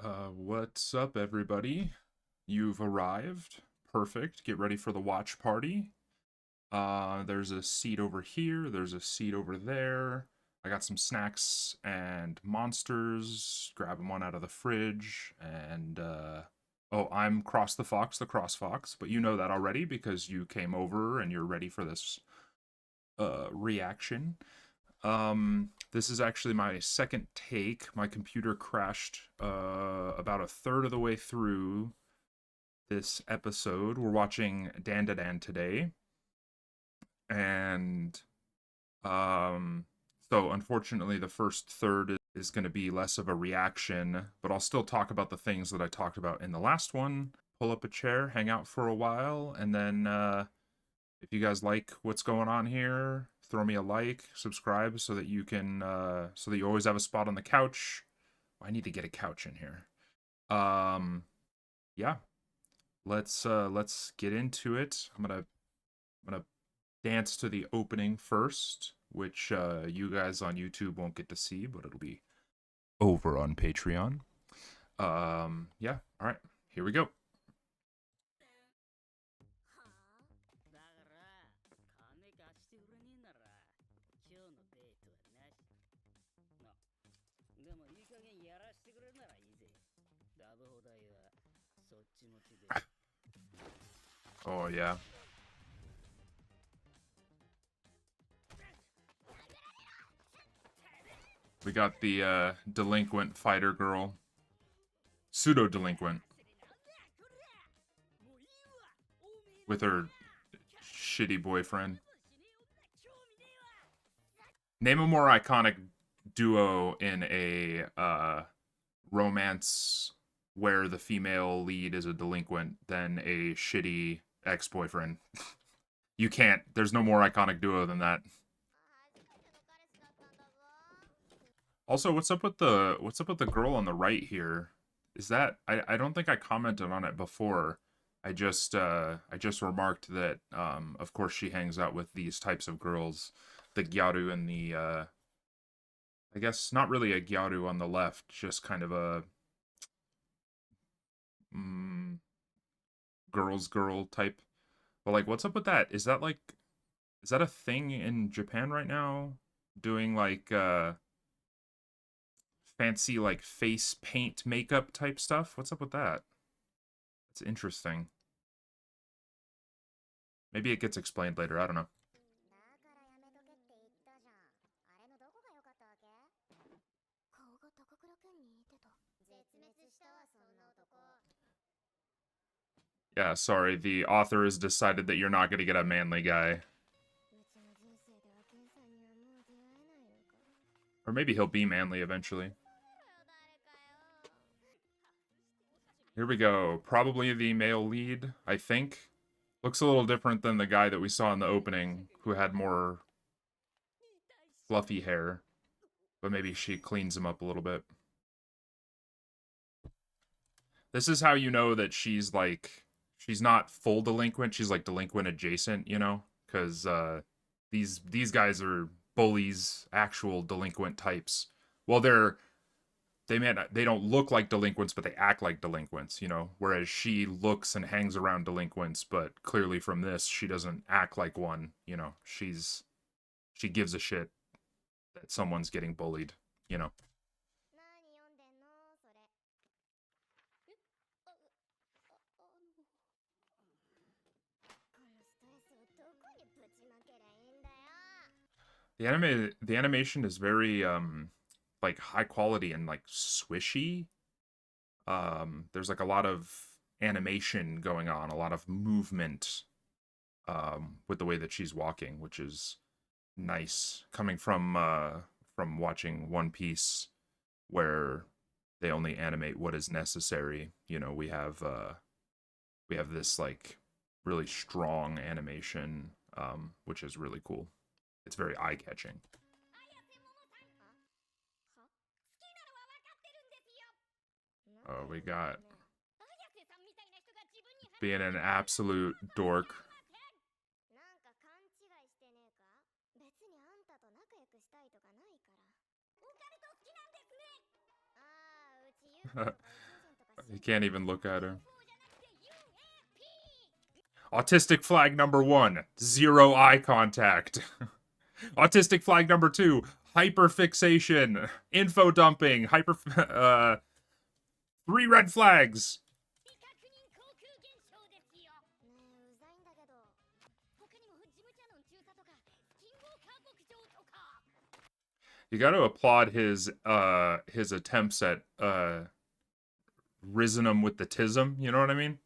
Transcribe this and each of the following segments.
What's up, everybody? You've arrived. Perfect. Get ready for the watch party. There's a seat over here. There's a seat over there. I got some snacks and monsters. Grabbing one out of the fridge. Oh, I'm Cross the Fox, the Cross Fox. But you know that already because you came over and you're ready for this reaction. This is actually my second take. My computer crashed about a third of the way through this episode. We're watching Dan today, and um, so unfortunately, the first third is going to be less of a reaction, but I'll still talk about the things that I talked about in the last one. Pull up a chair, hang out for a while, and then if you guys like what's going on here, throw me a like, subscribe so that you can so that you always have a spot on the couch. I need to get a couch in here. Um yeah, let's get into it. I'm gonna dance to the opening first, which you guys on YouTube won't get to see, but it'll be over on Patreon. Yeah, all right. Here we go. お Oh yeah. We got the delinquent fighter girl. Pseudo delinquent with her shitty boyfriend. Name a more iconic duo in a romance where the female lead is a delinquent than a shitty ex-boyfriend. You can't. There's no more iconic duo than that. Also, what's up with the girl on the right here? Is that I don't think I commented on it before. I just remarked that of course she hangs out with these types of girls, the gyaru and the I guess not really a gyaru on the left, just kind of a mm, girl's girl type. But like, what's up with that? Is that a thing in Japan right now? Doing like fancy like face paint makeup type stuff? What's up with that? It's interesting. Maybe it gets explained later. I don't know. Yeah, sorry. The author has decided that you're not going to get a manly guy. Or maybe he'll be manly eventually. Here we go. Probably the male lead, I think. Looks a little different than the guy that we saw in the opening, who had more fluffy hair. But maybe she cleans him up a little bit. This is how you know that she's like, she's not full delinquent. She's like delinquent adjacent, you know? Because these guys are bullies, actual delinquent types. Well, they don't look like delinquents, but they act like delinquents, you know. Whereas she looks and hangs around delinquents, but clearly from this, she doesn't act like one. You know, she gives a shit that someone's getting bullied. You know, the animation is very like high quality and like swishy. There's like a lot of animation going on, a lot of movement with the way that she's walking, which is nice coming from watching One Piece where they only animate what is necessary. You know, we have this like really strong animation, which is really cool. It's very eye catching. Oh, we got being an absolute dork. You can't even look at her. Autistic flag number 1, zero eye contact. Autistic flag number 2, hyperfixation, info dumping, 3 red flags. You got to applaud his attempts at risen him with the tism, you know what I mean?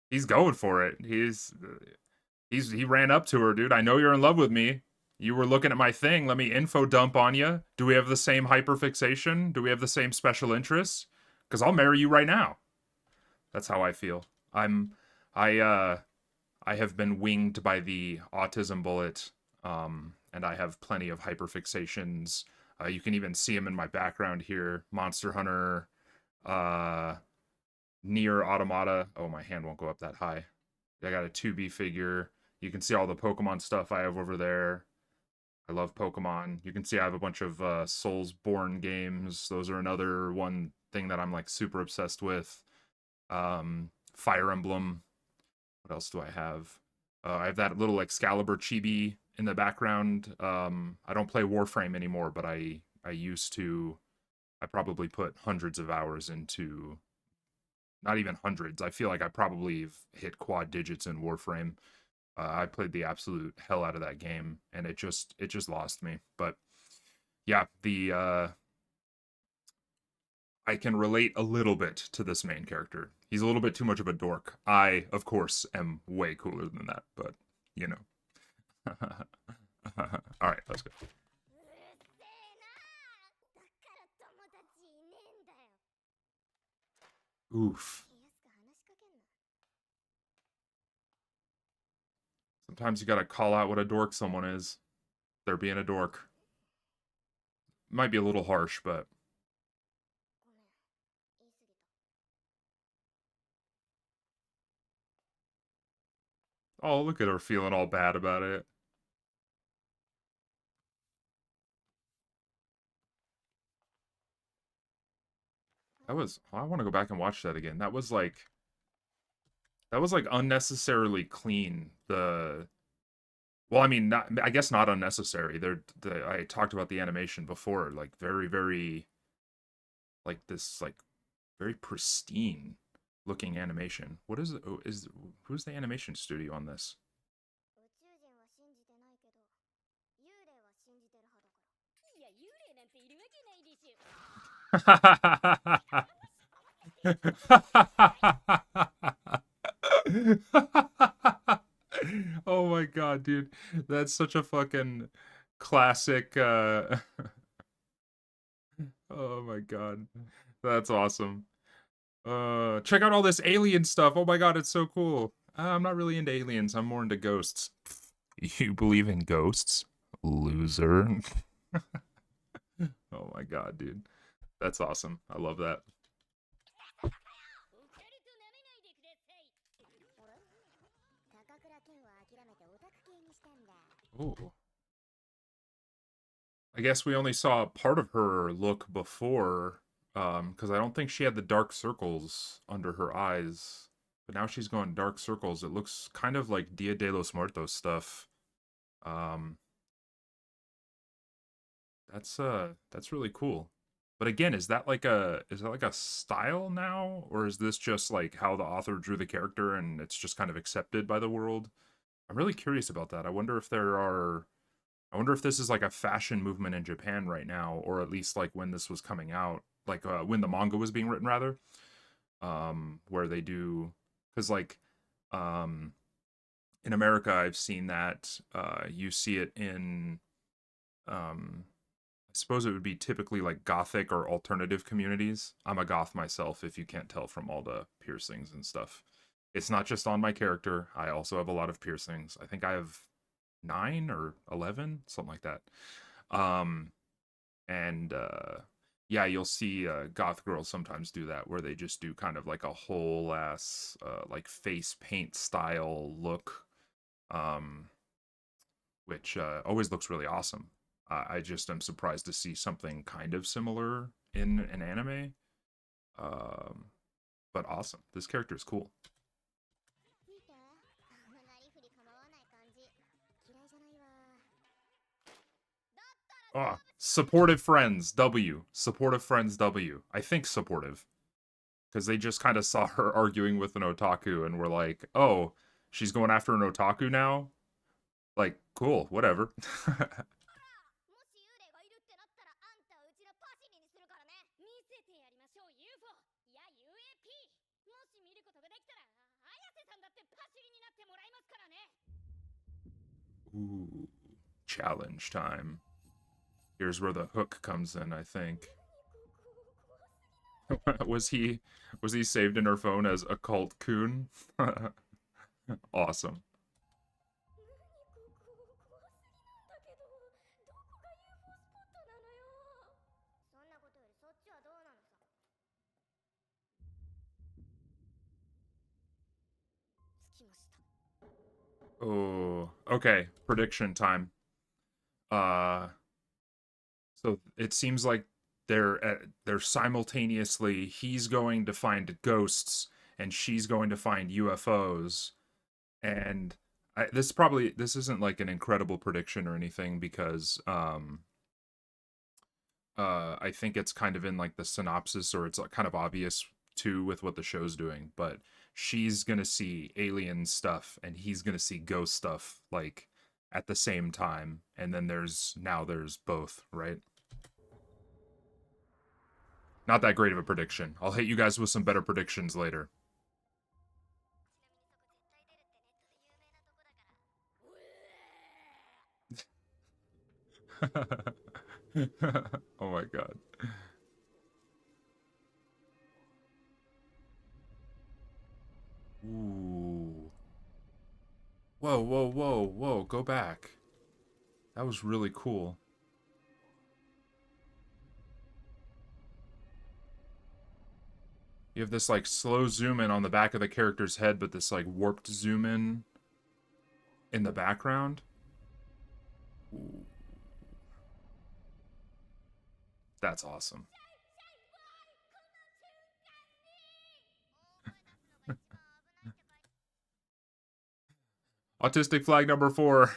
He's going for it. He ran up to her, dude. I know you're in love with me. You were looking at my thing. Let me info dump on you. Do we have the same hyperfixation? Do we have the same special interests? Because I'll marry you right now. That's how I feel. I I have been winged by the autism bullet, and I have plenty of hyperfixations. You can even see them in my background here. Monster Hunter, uh, Near Automata. Oh, my hand won't go up that high. I got a 2B figure. You can see all the Pokemon stuff I have over there. I love Pokemon. You can see I have a bunch of Soulsborne games. Those are another one thing that I'm like super obsessed with. Fire Emblem. What else do I have? I have that little Excalibur chibi in the background. I don't play Warframe anymore, but I used to. I probably put hundreds of hours into. Not even hundreds. I feel like I probably hit quad digits in Warframe. I played the absolute hell out of that game, and it just lost me. But yeah, the I can relate a little bit to this main character. He's a little bit too much of a dork. I, of course, am way cooler than that, but you know. All right, let's go. Oof. Sometimes you gotta call out what a dork someone is. They're being a dork. Might be a little harsh, but oh, look at her feeling all bad about it. That was. I want to go back and watch that again. That was like unnecessarily clean. The well, I mean, not, I guess not unnecessary. I talked about the animation before, like very, very, like this, like very pristine looking animation. What is it? Oh, is who's the animation studio on this? Oh my god, dude. That's such a fucking classic oh my god. That's awesome. Check out all this alien stuff. Oh my god, it's so cool. I'm not really into aliens. I'm more into ghosts. You believe in ghosts? Loser. Oh my god, dude. That's awesome. I love that. Oh. I guess we only saw part of her look before, because I don't think she had the dark circles under her eyes. But now she's going dark circles. It looks kind of like Dia de los Muertos stuff. Um, that's really cool. But again, is that like a style now, or is this just like how the author drew the character and it's just kind of accepted by the world? I'm really curious about that. I wonder if this is like a fashion movement in Japan right now, or at least like when this was coming out, like when the manga was being written rather, where they do, because like um, in America I've seen that you see it in um, I suppose it would be typically like gothic or alternative communities. I'm a goth myself, if you can't tell from all the piercings and stuff. It's not just on my character. I also have a lot of piercings. I think I have 9 or 11, something like that. Um, and yeah, you'll see goth girls sometimes do that, where they just do kind of like a whole ass like face paint style look, um, which always looks really awesome. I just am surprised to see something kind of similar in an anime. Um, but awesome. This character is cool. Oh, supportive friends, W. Supportive friends, W. I think supportive. Because they just kind of saw her arguing with an otaku and were like, oh, she's going after an otaku now? Like, cool, whatever. Ooh, challenge time. Here's where the hook comes in, I think. was he saved in her phone as Occult Coon? Awesome. Oh, okay. Prediction time. Uh, so it seems like they're simultaneously he's going to find ghosts and she's going to find UFOs. And this isn't like an incredible prediction or anything because I think it's kind of in like the synopsis or it's like kind of obvious too with what the show's doing, but she's gonna see alien stuff and he's gonna see ghost stuff like at the same time, and then there's both, right? Not that great of a prediction. I'll hit you guys with some better predictions later. Oh my god. Ooh. Whoa, whoa, whoa, whoa, go back. That was really cool. You have this like slow zoom in on the back of the character's head, but this like warped zoom in the background. Ooh, that's awesome. Autistic flag number 4.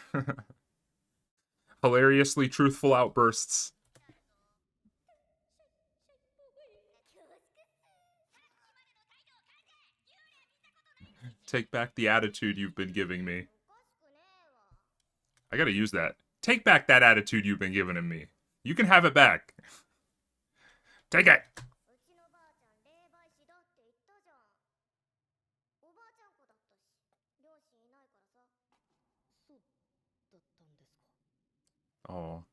Hilariously truthful outbursts. Take back the attitude you've been giving me. I gotta use that. Take back that attitude you've been giving me. You can have it back. Take it. Oh.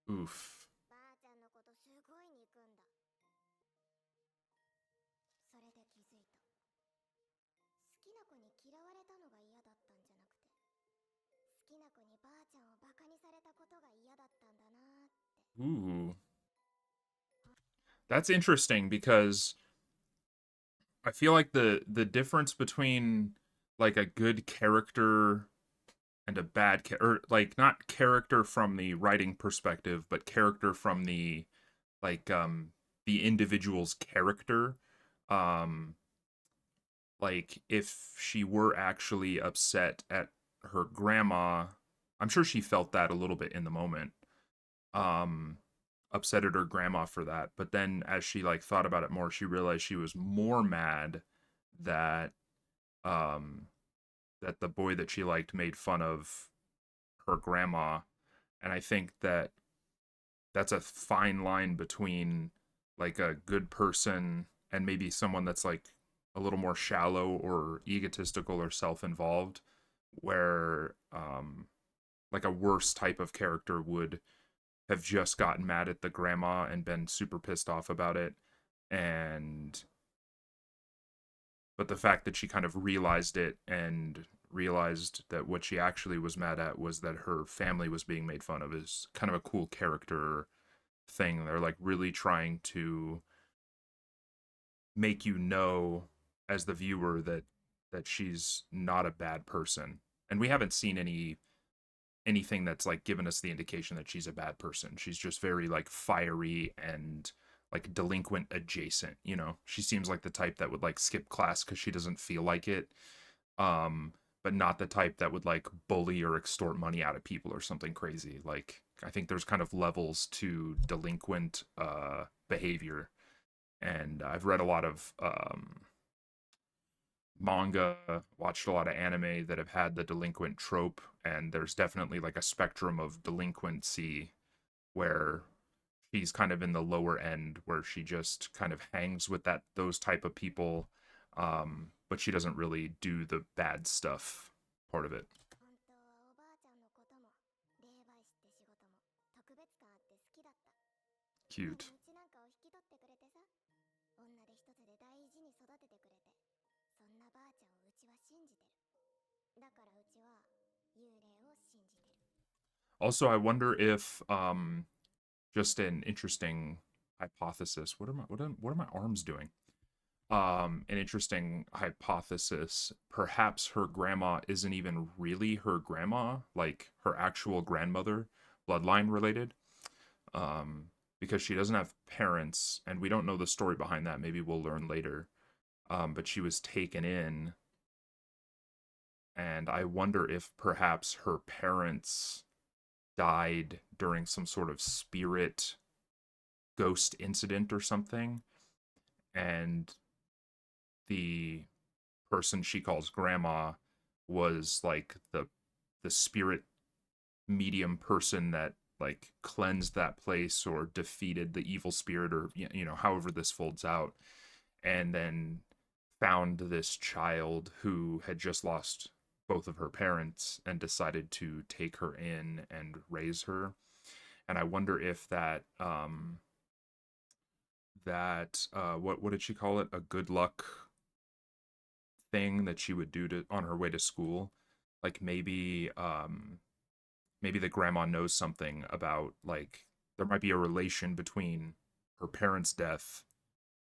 Oof. Ooh. That's interesting because I feel like the difference between like a good character and a bad or like not character from the writing perspective, but character from like the individual's character. Um like if she were actually upset at her grandma, I'm sure she felt that a little bit in the moment. Um Upset at her grandma for that, but then as she like thought about it more, she realized she was more mad that um that the boy that she liked made fun of her grandma. And I think that that's a fine line between like a good person and maybe someone that's like a little more shallow or egotistical or self-involved, where like a worse type of character would have just gotten mad at the grandma and been super pissed off about it. And but the fact that she kind of realized it and realized that what she actually was mad at was that her family was being made fun of is kind of a cool character thing. They're like really trying to make you know as the viewer that she's not a bad person And we haven't seen anything that's like given us the indication that she's a bad person. She's just very like fiery and like delinquent adjacent, you know. She seems like the type that would like skip class cuz she doesn't feel like it. Um but not the type that would like bully or extort money out of people or something crazy. Like I think there's kind of levels to delinquent behavior, and I've read a lot of manga, watched a lot of anime that have had the delinquent trope, and there's definitely like a spectrum of delinquency where she's kind of in the lower end where she just kind of hangs with that those type of people, but she doesn't really do the bad stuff part of it. Cute. Also, I wonder if just an interesting hypothesis. What are my arms doing? An interesting hypothesis. Perhaps her grandma isn't even really her grandma, like her actual grandmother, bloodline related. Because she doesn't have parents, and we don't know the story behind that. Maybe we'll learn later. But she was taken in, and I wonder if perhaps her parents died during some sort of spirit ghost incident or something, and the person she calls grandma was like the spirit medium person that like cleansed that place or defeated the evil spirit, or you know, however this folds out, and then found this child who had just lost both of her parents and decided to take her in and raise her. And I wonder if that what did she call it, a good luck thing that she would do to on her way to school, like maybe the grandma knows something about, like, there might be a relation between her parents' death,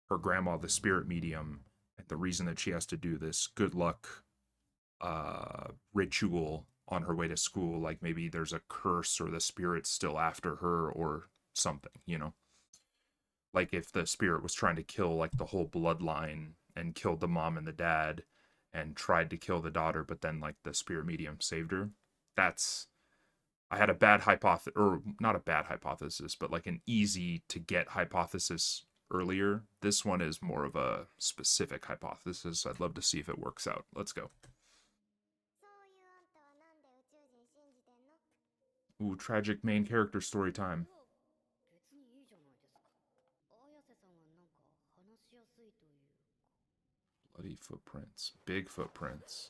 her grandma the spirit medium, and the reason that she has to do this good luck ritual on her way to school. Like maybe there's a curse or the spirit's still after her or something, you know. Like if the spirit was trying to kill like the whole bloodline and killed the mom and the dad and tried to kill the daughter, but then like the spirit medium saved her. That's I had a bad hypothesis, or not a bad hypothesis, but like an easy to get hypothesis earlier. This one is more of a specific hypothesis. I'd love to see if it works out. Let's go. Ooh, tragic main character story time. Bloody footprints. Big footprints.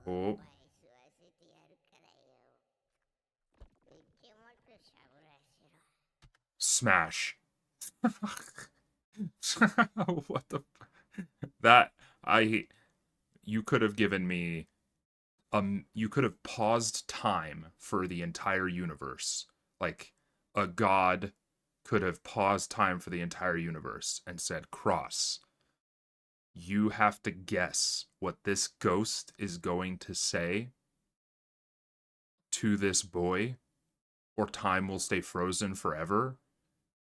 Oh, smash. What the that I you could have given me you could have paused time for the entire universe. Like a god could have paused time for the entire universe and said, Cross, you have to guess what this ghost is going to say to this boy, or time will stay frozen forever.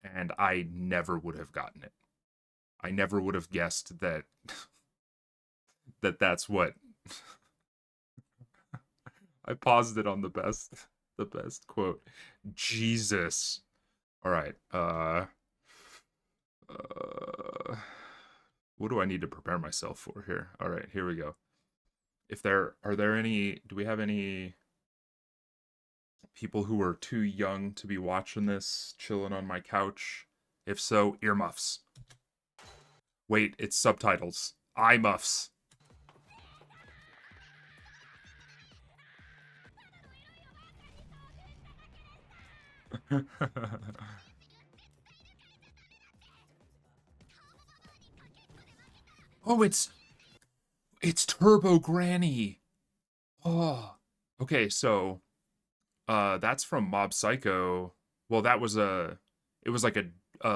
And I never would have gotten it. I never would have guessed that that's what I paused it on the best quote. Jesus. All right. Uh what do I need to prepare myself for here? All right, here we go. If there are there any do we have any people who are too young to be watching this chilling on my couch? If so, earmuffs. Wait, it's subtitles. Eye muffs. Oh, it's Turbo Granny. Oh. Okay, so that's from Mob Psycho. Well, that was a it was like a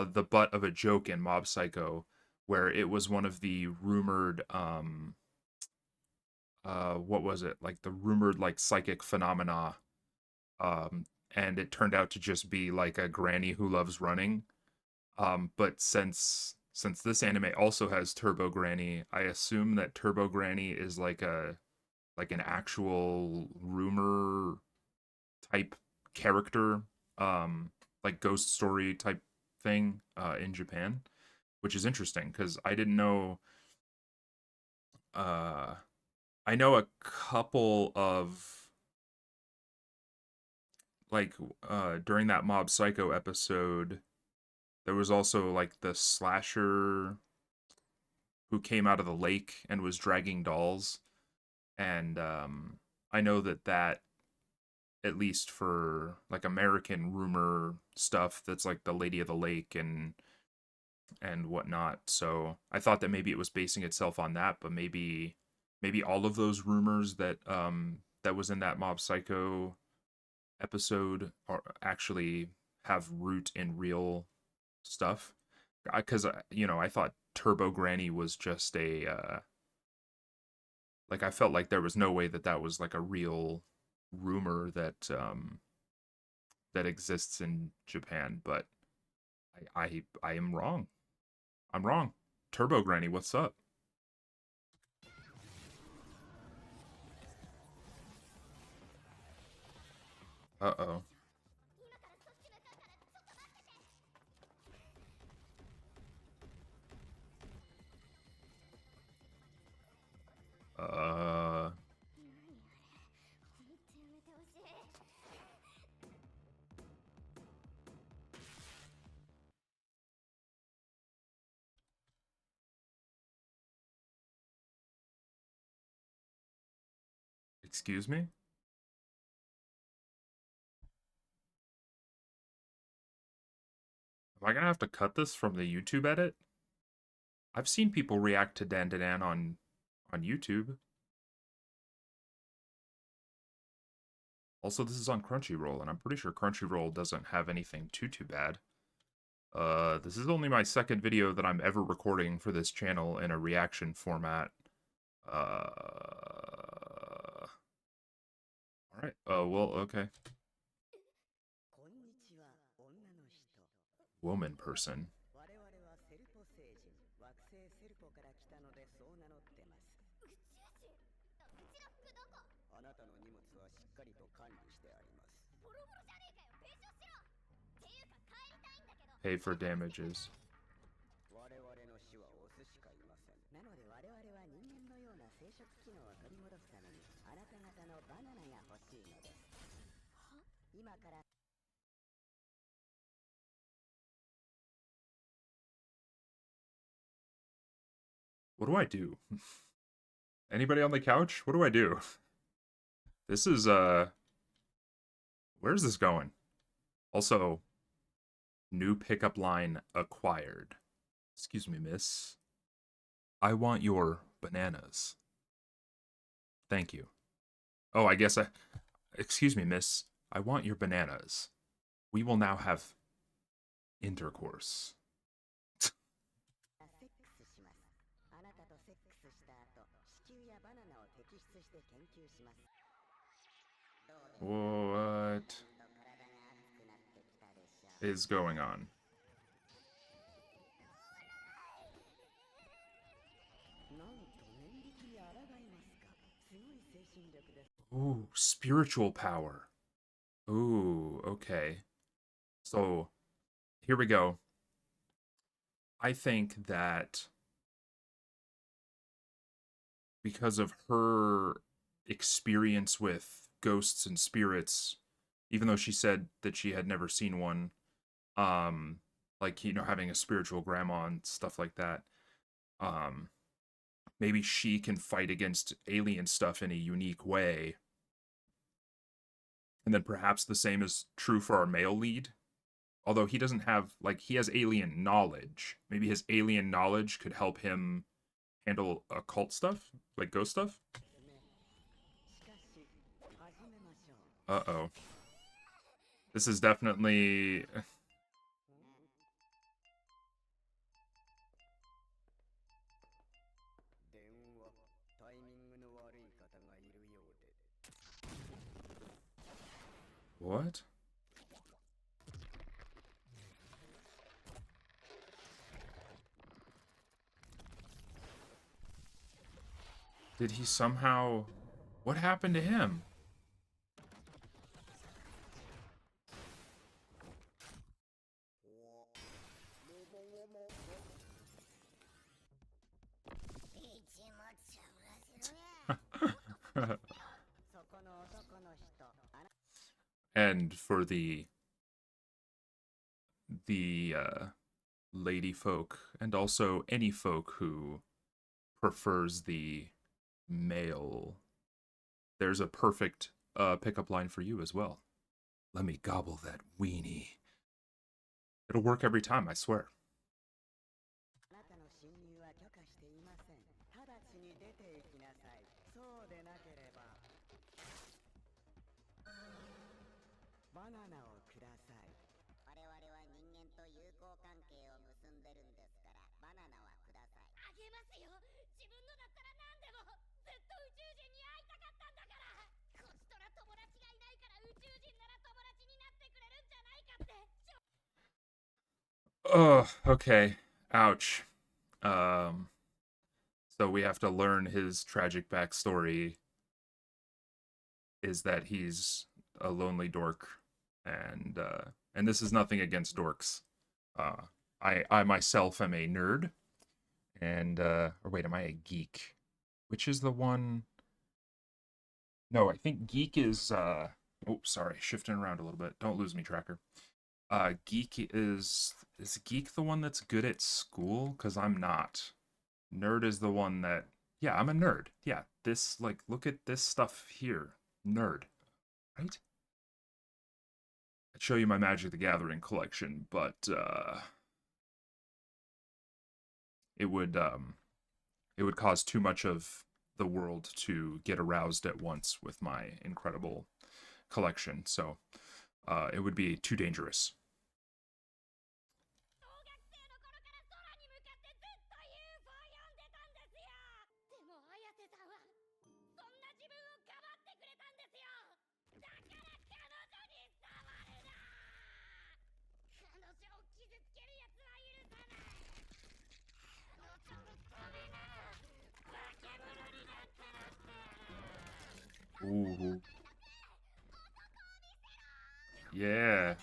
the butt of a joke in Mob Psycho where it was one of the rumored what was it? Like the rumored like psychic phenomena, and it turned out to just be like a granny who loves running. But since this anime also has Turbo Granny, I assume that Turbo Granny is like an actual rumor type character, like ghost story type thing in Japan, which is interesting because I didn't know. Uh, I know a couple of like during that Mob Psycho episode, there was also like the slasher who came out of the lake and was dragging dolls, and I know that at least for like American rumor stuff, that's like the Lady of the Lake and whatnot. So I thought that maybe it was basing itself on that, but maybe all of those rumors that was in that Mob Psycho episode are actually have root in real stuff. Because you know, I thought Turbo Granny was just a like I felt like there was no way that that was like a real rumor that exists in Japan, but I am wrong. I'm wrong. Turbo Granny, what's up? Uh oh. Uh, excuse me? Am I gonna have to cut this from the YouTube edit? I've seen people react to Dan Dan on YouTube. Also, this is on Crunchyroll, and I'm pretty sure Crunchyroll doesn't have anything too bad. This is only my second video that I'm ever recording for this channel in a reaction format. All right. Well, okay. Woman person. Pay for damages. What do I do? Anybody on the couch? What do I do? This is where's this going? Also, new pickup line acquired. Excuse me, miss. I want your bananas. Thank you. Oh, I guess I excuse me, miss. I want your bananas. We will now have intercourse. What is going on? Ooh, spiritual power. Ooh, okay. So here we go. I think that because of her experience with ghosts and spirits, even though she said that she had never seen one, um, like, you know, having a spiritual grandma and stuff like that, um, maybe she can fight against alien stuff in a unique way. And then perhaps the same is true for our male lead. Although he doesn't have, like, he has alien knowledge. Maybe his alien knowledge could help him handle occult stuff, like ghost stuff. Uh oh. This is definitely. What? Did he somehow... What happened to him? And for the lady folk, and also any folk who prefers the male, there's a perfect pickup line for you as well. Let me gobble that weenie. It'll work every time, I swear. Oh, okay. Ouch. Um, so we have to learn his tragic backstory is that he's a lonely dork, and this is nothing against dorks. Uh, I myself am a nerd, and or wait, am I a geek? Which is the one? No, I think geek is. Oh, sorry, shifting around a little bit. Don't lose me, tracker. Geek is geek the one that's good at school? Cause I'm not. Nerd is the one that. Yeah, I'm a nerd. Yeah, this like look at this stuff here. Nerd, right? I'd show you my Magic the Gathering collection, but it would it would cause too much of the world to get aroused at once with my incredible collection. So it would be too dangerous. Ooh, yeah.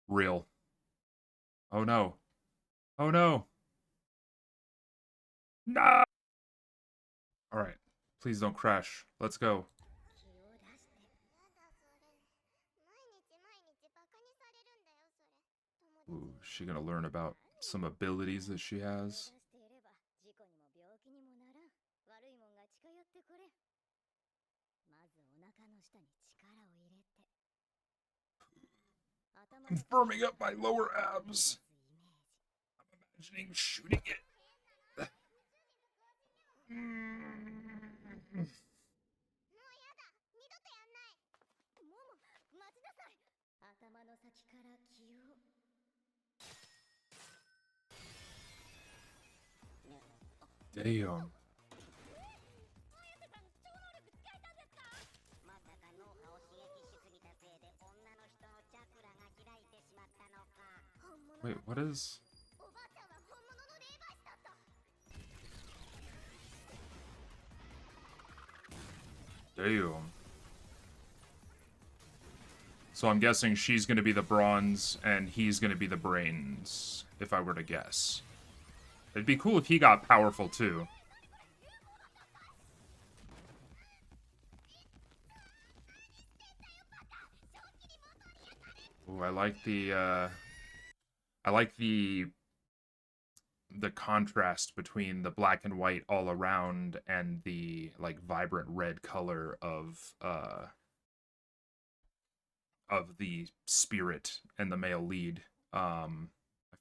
Real. Oh no. Oh no. No. All right. Please don't crash. Let's go. Ooh, is she gonna learn about some abilities that she has? I'm firming up my lower abs. I'm imagining shooting it. Damn. Wait, what is... Damn. So I'm guessing she's going to be the bronze and he's going to be the brains, if I were to guess. It'd be cool if he got powerful too. Ooh, I like the contrast between the black and white all around and the like vibrant red color of the spirit and the male lead. I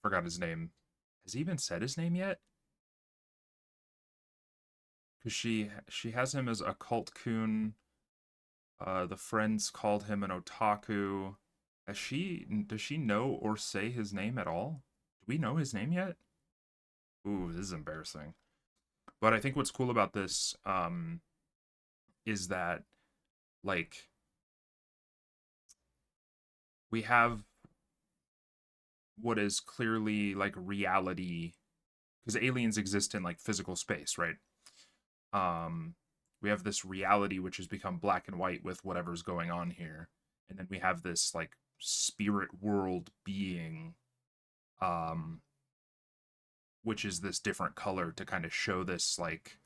forgot his name. Has he even said his name yet? Because she has him as Occult Coon, The friends called him an otaku. Does she know or say his name at all? Do we know his name yet? Ooh, this is embarrassing. But I think what's cool about this is that like we have what is clearly like reality because aliens exist in like physical space, right? Um we have this reality which has become black and white with whatever's going on here. And then we have this like spirit world being um which is this different color to kind of show this like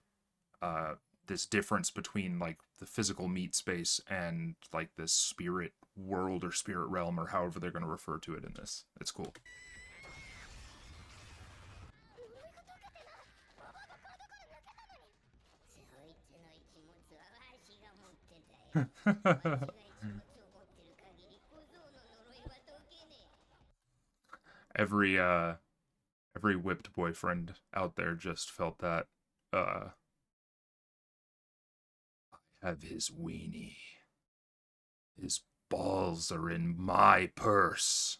uh this difference between like the physical meat space and like this spirit world or spirit realm or however they're going to refer to it in this. It's cool. every every whipped boyfriend out there just felt that have his weenie. His balls are in my purse.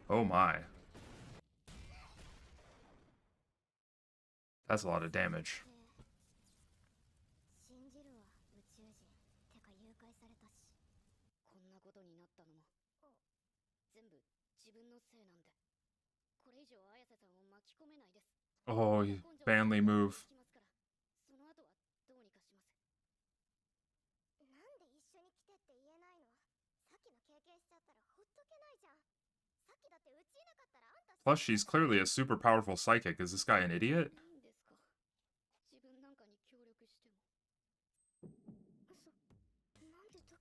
Oh my. That's a lot of damage. Oh, manly move. Plus, she's clearly a super powerful psychic. Is this guy an idiot?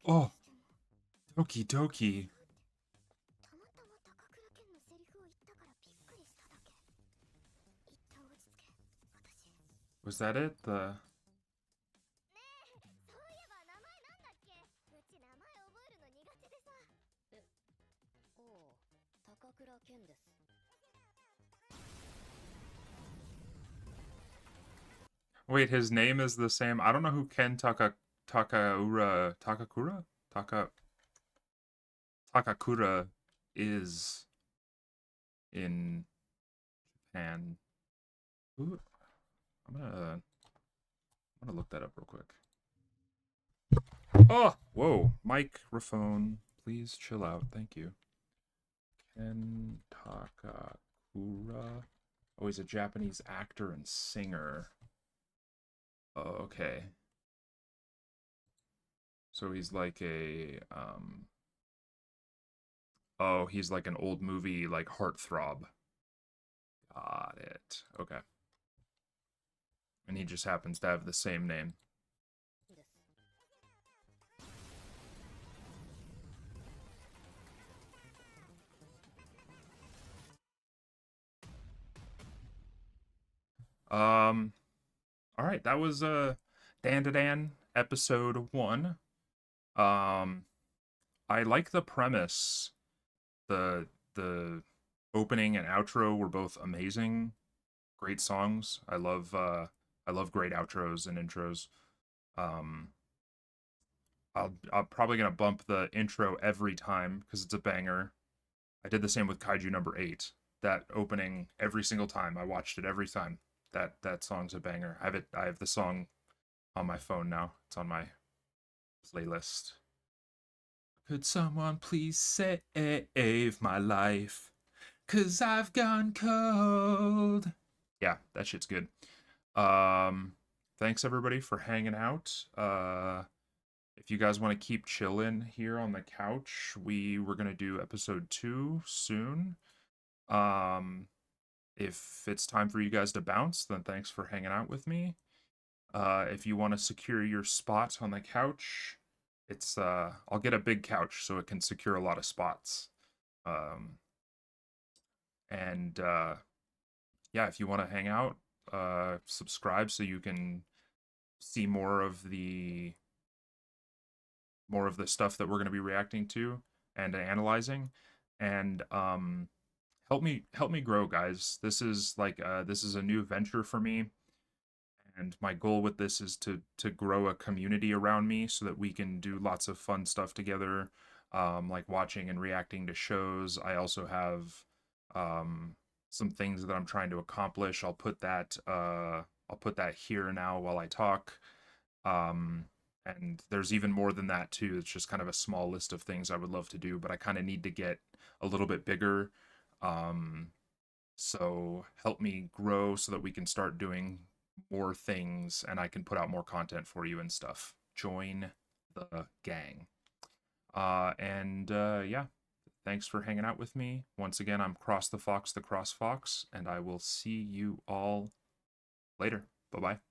Oh, Doki Doki. Was that it? The. Wait, his name is the same. I don't know who Ken Takakura is in Japan. Who? I'm gonna look that up real quick. Oh, whoa, microphone. Please chill out. Thank you. Ken Takakura. Oh, he's a Japanese actor and singer. Oh, okay. So he's like a oh, he's like an old movie like heartthrob. Got it. Okay. And he just happens to have the same name. Um all right, that was Dan to Dan episode 1. Um I like the premise. The opening and outro were both amazing. Great songs. I love great outros and intros. Um I'm probably gonna bump the intro every time because it's a banger. I did the same with Kaiju number 8. That opening every single time. I watched it every time. That song's a banger. I have the song on my phone now. It's on my playlist. Could someone please save my life? 'Cause I've gone cold. Yeah, that shit's good. Thanks everybody for hanging out. If you guys want to keep chilling here on the couch, we were gonna do episode 2 soon. Um, if it's time for you guys to bounce, then thanks for hanging out with me. If you want to secure your spot on the couch, it's I'll get a big couch so it can secure a lot of spots. Um, and yeah, if you want to hang out, subscribe so you can see more of the more of the stuff that we're going to be reacting to and analyzing, and help me grow, guys. This is a new venture for me, and my goal with this is to grow a community around me so that we can do lots of fun stuff together, like watching and reacting to shows. I also have um, some things that I'm trying to accomplish. I'll put that here now while I talk. Um, and there's even more than that too. It's just kind of a small list of things I would love to do, but I kind of need to get a little bit bigger. Um, so help me grow so that we can start doing more things and I can put out more content for you and stuff. Join the gang. And yeah, thanks for hanging out with me. Once again, I'm Cross the Fox, and I will see you all later. Bye bye.